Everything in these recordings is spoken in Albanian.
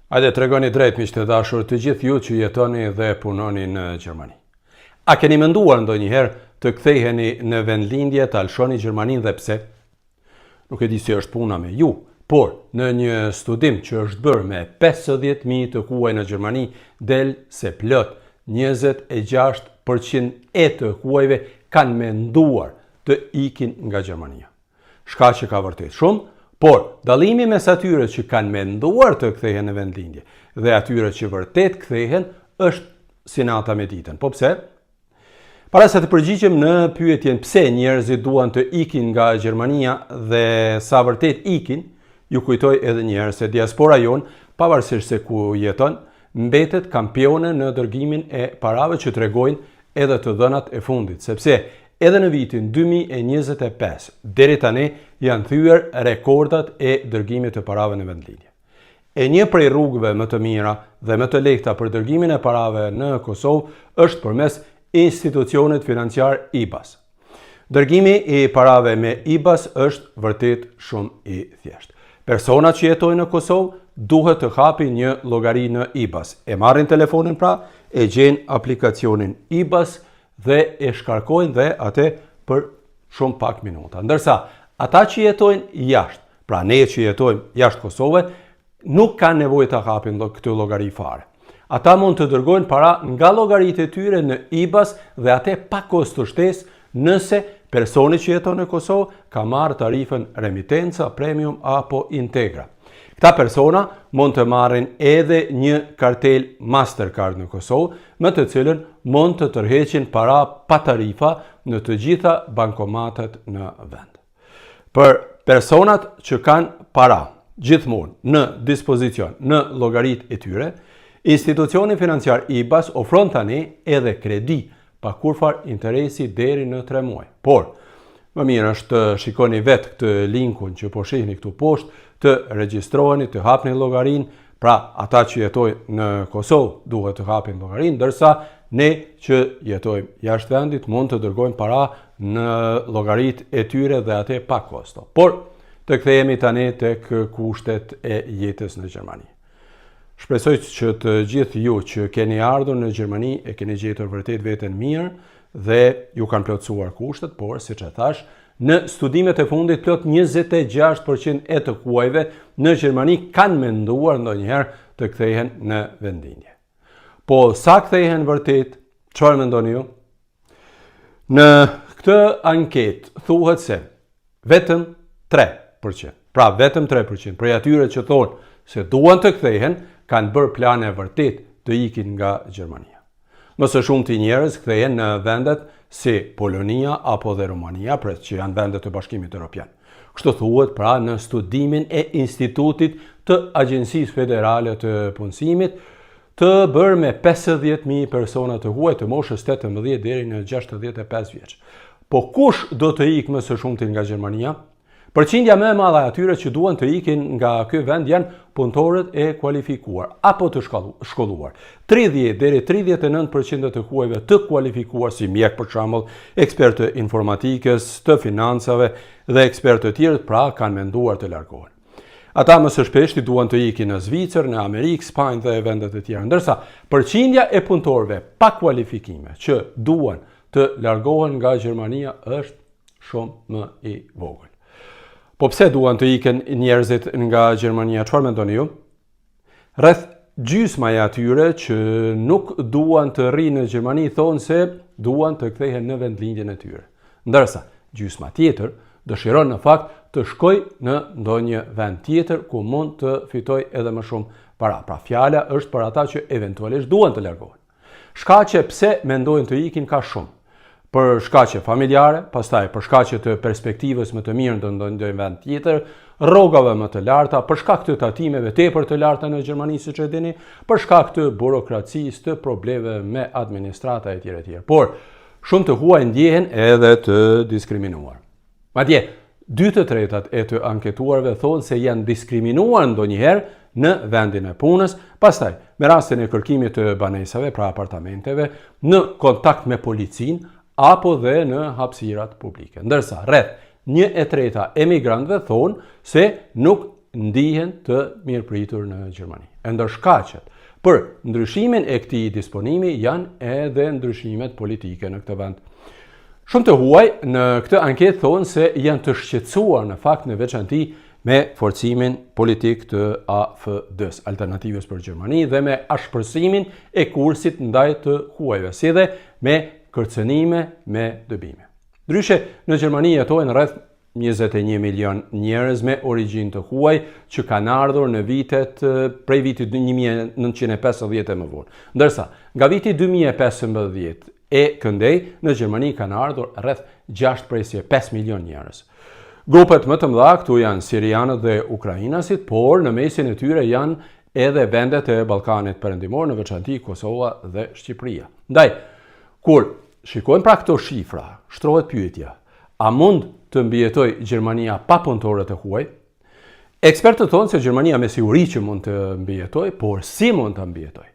Hajde tregoni drejt miqtë të dashur të gjithë ju që jetoni dhe punoni në Gjermani. A keni menduar ndonjëherë të ktheheni në vendlindje të alshoni Gjermaninë dhe pse? Nuk e di si është puna me ju, por në një studim që është bërë me 50.000 të huaj në Gjermani del se plot 26% e të huajve kanë menduar të ikin nga Gjermania. Shkaqe ka vërtet shumë, por dallimi mes atyre që kanë menduar të kthehen në vendlindje dhe atyre që vërtet kthehen është si nata me ditën. Po pse? Para se të përgjigjem në pyetjen pse njerëzit duan të ikin nga Gjermania dhe sa vërtet ikin, ju kujtoj edhe një herë se diaspora jon, pavarësisht se ku jeton, mbetet kampione në dërgimin e parave që tregojnë edhe të dhënat e fundit, sepse edhe në vitin 2025 deri tani janë thyer rekordat e dërgimit të parave në vendlindje. E një prej rrugëve më të mira dhe më të lehta për dërgimin e parave në Kosovë është përmes institucionit financiar IBAS. Dërgimi i parave me IBAS është vërtet shumë i thjeshtë. Personat që jetojnë në Kosovë duhet të hapin një llogari në IBAS. E marrin telefonin pra, e gjejnë aplikacionin IBAS dhe e shkarkojnë dhe atë për shumë pak minuta. Ndërsa ata që jetojnë jashtë, pra ne që jetojmë jashtë Kosovë, nuk kanë nevojë të hapin këtë llogari fare. Ata mund të dërgojnë para nga llogaritë e tyre në IBAS dhe atë pa kosto shtesë nëse personi që jeton në Kosovë ka marrë tarifën remitenca, premium apo integra. Këta persona mund të marrin edhe një kartel Mastercard në Kosovë, me të cilën mund të tërheqin para pa tarifa në të gjitha bankomatet në vend. Për personat që kanë para gjithmonë në dispozicion në llogaritë e tyre, institucioni financiar IBAS ofron tani edhe kredi pa kurfar interesi deri në 3 muaj. Por, më mirë është të shikoni vetë këtë linkun që po shihni këtu poshtë, të regjistroheni, të hapni llogarinë, pra ata që jetojnë në Kosovë duhet të hapin llogarinë, ndërsa ne që jetojmë jashtë vendit mund të dërgojmë para në llogaritë e tyre dhe atë pa kosto. Por të kthehemi tani tek kushtet e jetës në Gjermani. Shpresoj që të gjithë ju që keni ardhur në Gjermani e keni gjetur vërtet veten mirë dhe ju kanë plotësuar kushtet, por siç e thash, në studimet e fundit plot 26% e të huajve në Gjermani kanë menduar ndonjëherë të kthehen në vendlindje. Po sa kthehen vërtet? Çfarë mendoni ju? Në këtë anketë thuhet se vetëm 3%, pra vetëm 3% prej atyre që thonë se duan të kthehen kanë bërë plane vërtet të ikin nga Gjermania. Më së shumti njerëz kthehen në vendet si Polonia apo dhe Rumania, që janë vendet të Bashkimit Evropian. Kështu thuhet pra në studimin e Institutit të Agjencisë Federale të Punësimit, të bërë me 50.000 persona të huaj të moshës 18 deri në 65 vjeç. Po kush do të ikë më së shumti nga Gjermania? Përqindja më e madhe atyre që duan të ikin nga ky vend janë punëtorët e kualifikuar apo të shkolluar. 30 deri 39% të huajve të kualifikuar si mjek për shembull, ekspertë informatikës, të financave dhe ekspertë të tjerë pra kanë menduar të largohen. Ata më së shpeshti duan të ikin në Zvicër, në Amerikë, Spanjë dhe vendet e tjera. Ndërsa përqindja e punëtorëve pa kualifikime që duan të largohen nga Gjermania është shumë më i vogël. Po pse duan të iken njerëzit nga Gjermania? Çfarë mendoni ju? Rreth gjysma e atyre që nuk duan të rrinë në Gjermani thonë se duan të kthehen në vendlindjen e tyre. Ndërsa gjysma tjetër dëshiron në fakt të shkojë në ndonjë vend tjetër ku mund të fitojë edhe më shumë para. Pra fjala është për ata që eventualisht duan të largohen. Shkaqe pse mendojnë të ikin ka shumë. Për shkaqe familjare, pastaj për shkaqe të perspektivës më të mirë në ndonjë vend tjetër, rrogave më të larta, për shkak të tatimeve tepër të larta në Gjermani, siç e dini, për shkak të burokracisë, të problemeve me administrata e tjera e tjera. Por shumë të huaj ndjehen edhe të diskriminuar. Madje 2/3 e të anketuarve thonë se janë diskriminuar ndonjëherë në vendin e punës, pastaj me rastin e kërkimit të banesave, pra apartamenteve, në kontakt me policinë apo dhe në hapësirat publike. Ndërsa rreth 1/3 emigrantëve thonë se nuk ndihen të mirëpritur në Gjermani. E ndër shkaqet për ndryshimin e këtij disponimi janë edhe ndryshimet politike në këtë vend. Shumë të huaj në këtë anketë thonë se janë të shqetësuar në fakt në veçanti me forcimin politik të AfD-s, Alternativës për Gjermani, dhe me ashpërsimin e kursit ndaj të huajve, si dhe me kërcënime me dëbime. Ndryshe, në Gjermani jetojnë rreth 21 milion njerëz me origjinë të huaj që kanë ardhur në vitet prej vitit 1950 e më vonë. Ndërsa, nga viti 2015 e këndej, në Gjermani kanë ardhur rreth 6,5 milion njerëz. Grupet më të mëdha këtu janë sirianët dhe ukrainasit, por në mesin e tyre janë edhe vendet e Ballkanit Perëndimor, në veçanti Kosova dhe Shqipëria. Ndaj, kur shikojmë pra këto shifra, shtrohet pyetja: a mund të mbijetoj Gjermania pa punëtorët e huaj? Ekspertët thonë se Gjermania me siguri që mund të mbijetoj, por si mund të mbijetoj?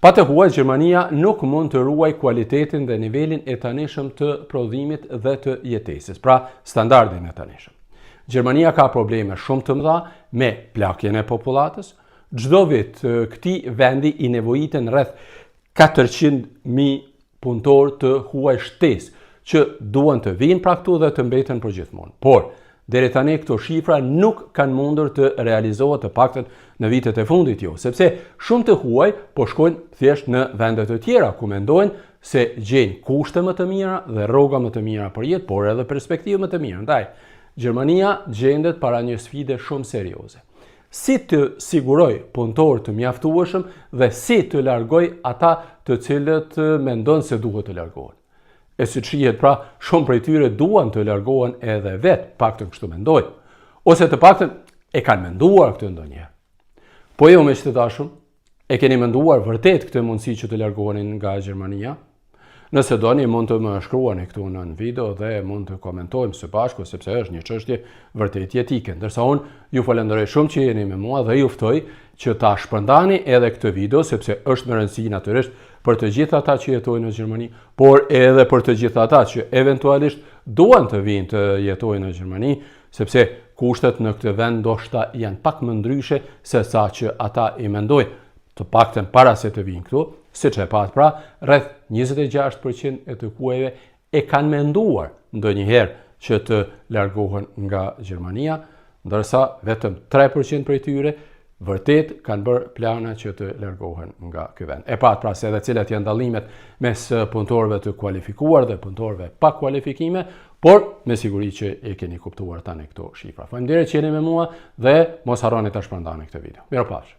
Pa të huaj, Gjermania nuk mund të ruaj kualitetin dhe nivelin e tanishëm të prodhimit dhe të jetesës, pra standardin e tanishëm. Gjermania ka probleme shumë të mëdha me plakjen e popullatës. Çdo vit këtij vendi i nevojiten rreth 400.000 punëtor të huaj shtesë që duan të vinë pra këtu dhe të mbeten për gjithmonë. Por, deri tani këto shifra nuk kanë mundur të realizohet të paktën në vitet e fundit jo, sepse shumë të huaj po shkojnë thjesht në vendet të tjera ku mendojnë se gjejnë kushte më të mira dhe rroga më të mira për jetë, por edhe perspektivë më të mira. Ndaj, Gjermania gjendet para një sfide shumë serioze. Si të siguroj punëtor të mjaftueshëm dhe si të largoj ata të cilët mendojnë se duhet të largohen. E si shihet pra, shumë prej tyre duan të largohen edhe vetë, paktën kështu mendojnë, ose të paktën e kanë menduar këtë ndonjëherë. Po jo me që të dashur, e keni menduar vërtet këtë mundësi që të largohenin nga Gjermania? Nëse doni, mund të më shkruani këtu në video dhe mund të komentojmë së bashku, sepse është një çështje vërtet jetike. Ndërsa unë ju falenderoj shumë që jeni me mua dhe ju ftoj që ta shpërndani edhe këtë video, sepse është me rëndësi natyrisht për të gjithë ata që jetojnë në Gjermani, por edhe për të gjithë ata që eventualisht duan të vinë të jetojnë në Gjermani, sepse kushtet në këtë vend ndoshta janë pak më ndryshe se sa që ata i mendojnë, të paktën para se të vinë këtu. Siç e pat pra, rreth 26% e të huajve e kanë menduar ndonjëherë që të largohen nga Gjermania, ndërsa vetëm 3% prej tyre vërtet kanë bërë plana që të largohen nga ky vend. E pat pra se edhe cilat janë dallimet mes punëtorëve të kualifikuar dhe punëtorëve pa kualifikime, por me siguri që e keni kuptuar tani këto shifra. Faleminderit që jeni me mua dhe mos harroni ta shpërndani këtë video. Mirupafshim.